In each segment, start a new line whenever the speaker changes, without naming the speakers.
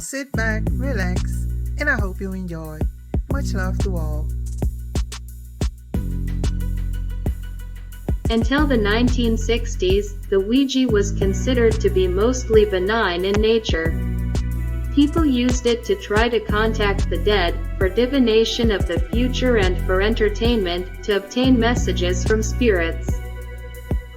sit back, relax, and I hope you enjoy. Much love to all.
Until the 1960s, the Ouija was considered to be mostly benign in nature. People used it to try to contact the dead, for divination of the future and for entertainment, to obtain messages from spirits.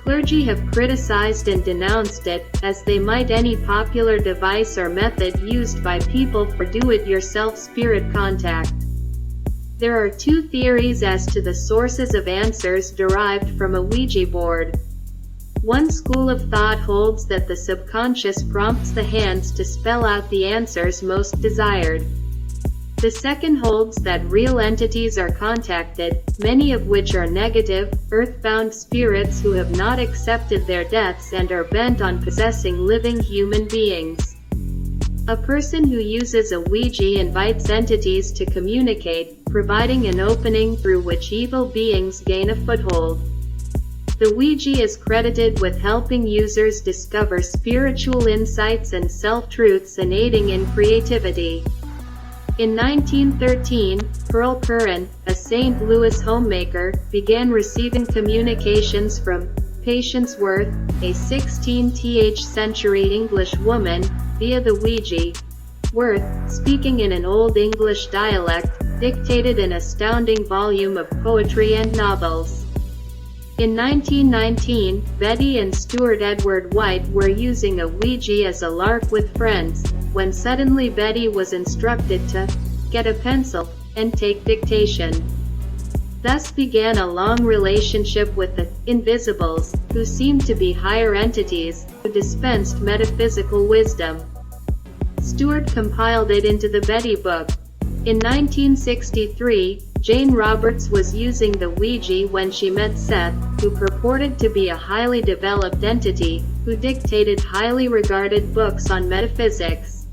Clergy have criticized and denounced it, as they might any popular device or method used by people for do-it-yourself spirit contact. There are two theories as to the sources of answers derived from a Ouija board. One school of thought holds that the subconscious prompts the hands to spell out the answers most desired. The second holds that real entities are contacted, many of which are negative, earthbound spirits who have not accepted their deaths and are bent on possessing living human beings. A person who uses a Ouija invites entities to communicate, providing an opening through which evil beings gain a foothold. The Ouija is credited with helping users discover spiritual insights and self-truths and aiding in creativity. In 1913, Pearl Curran, a St. Louis homemaker, began receiving communications from Patience Worth, a 16th century English woman, via the Ouija. Worth, speaking in an Old English dialect, dictated an astounding volume of poetry and novels. In 1919, Betty and Stuart Edward White were using a Ouija as a lark with friends, when suddenly Betty was instructed to get a pencil and take dictation. Thus began a long relationship with the invisibles, who seemed to be higher entities, who dispensed metaphysical wisdom. Stuart compiled it into the Betty book. In 1963, Jane Roberts was using the Ouija when she met Seth, who purported to be a highly developed entity, who dictated highly regarded books on metaphysics.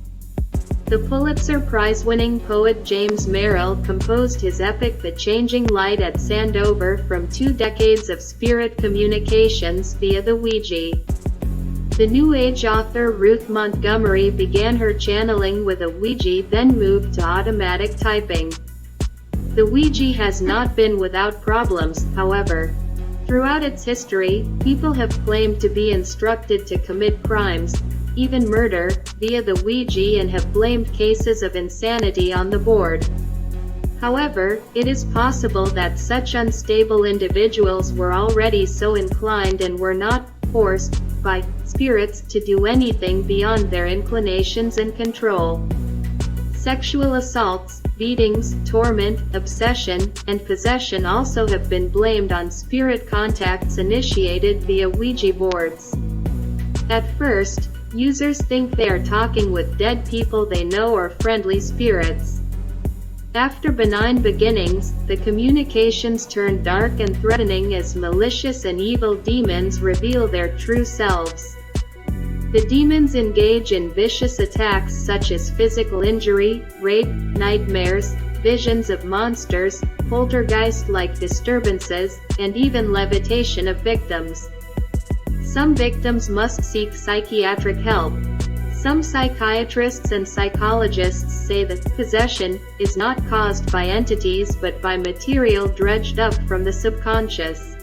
The Pulitzer Prize-winning poet James Merrill composed his epic The Changing Light at Sandover from 2 decades of spirit communications via the Ouija. The New Age author Ruth Montgomery began her channeling with a Ouija, then moved to automatic typing. The Ouija has not been without problems, however. Throughout its history, people have claimed to be instructed to commit crimes, even murder, via the Ouija and have blamed cases of insanity on the board. However, it is possible that such unstable individuals were already so inclined and were not forced by spirits to do anything beyond their inclinations and control. Sexual assaults, beatings, torment, obsession, and possession also have been blamed on spirit contacts initiated via Ouija boards. At first, users think they are talking with dead people they know or friendly spirits. After benign beginnings, the communications turn dark and threatening as malicious and evil demons reveal their true selves. The demons engage in vicious attacks such as physical injury, rape, nightmares, visions of monsters, poltergeist-like disturbances, and even levitation of victims. Some victims must seek psychiatric help. Some psychiatrists and psychologists say that possession is not caused by entities but by material dredged up from the subconscious.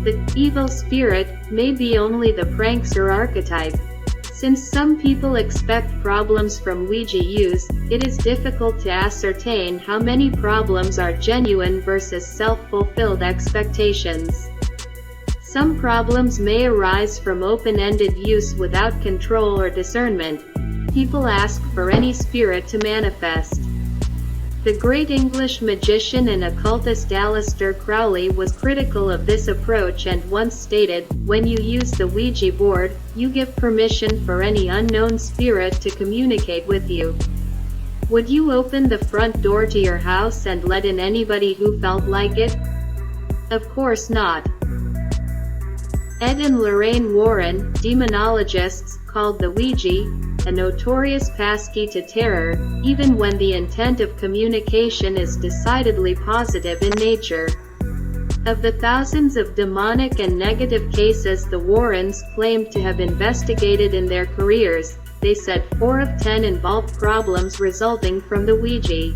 The evil spirit may be only the prankster archetype. Since some people expect problems from Ouija use, it is difficult to ascertain how many problems are genuine versus self-fulfilled expectations. Some problems may arise from open-ended use without control or discernment. People ask for any spirit to manifest. The great English magician and occultist Aleister Crowley was critical of this approach and once stated, "When you use the Ouija board, you give permission for any unknown spirit to communicate with you. Would you open the front door to your house and let in anybody who felt like it? Of course not." Ed and Lorraine Warren, demonologists, called the Ouija a notorious passkey to terror, even when the intent of communication is decidedly positive in nature. Of the thousands of demonic and negative cases the Warrens claimed to have investigated in their careers, they said 4 of 10 involved problems resulting from the Ouija.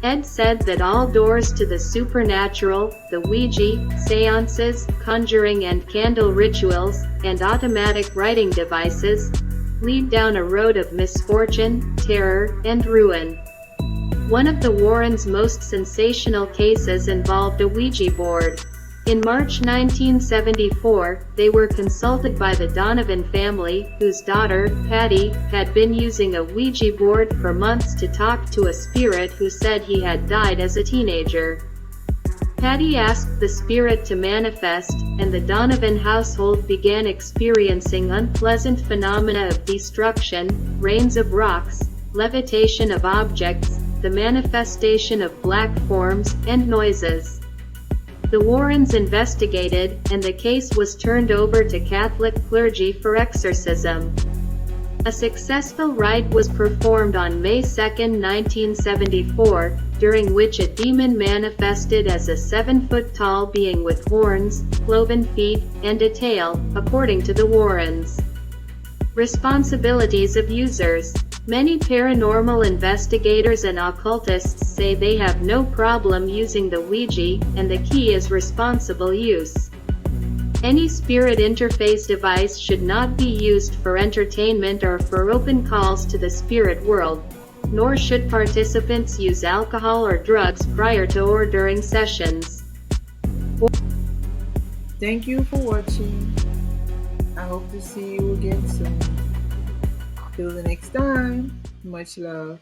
Ed said that all doors to the supernatural, the Ouija, seances, conjuring and candle rituals, and automatic writing devices, lead down a road of misfortune, terror, and ruin. One of the Warrens' most sensational cases involved a Ouija board. In March 1974, they were consulted by the Donovan family, whose daughter, Patty, had been using a Ouija board for months to talk to a spirit who said he had died as a teenager. Patty asked the spirit to manifest, and the Donovan household began experiencing unpleasant phenomena of destruction, rains of rocks, levitation of objects, the manifestation of black forms, and noises. The Warrens investigated, and the case was turned over to Catholic clergy for exorcism. A successful rite was performed on May 2, 1974, during which a demon manifested as a 7-foot-tall being with horns, cloven feet, and a tail, according to the Warrens. Responsibilities of users. Many paranormal investigators and occultists say they have no problem using the Ouija, and the key is responsible use. Any spirit interface device should not be used for entertainment or for open calls to the spirit world, nor should participants use alcohol or drugs prior to or during sessions.
Thank you for watching. I hope to see you again soon. Till the next time, much love.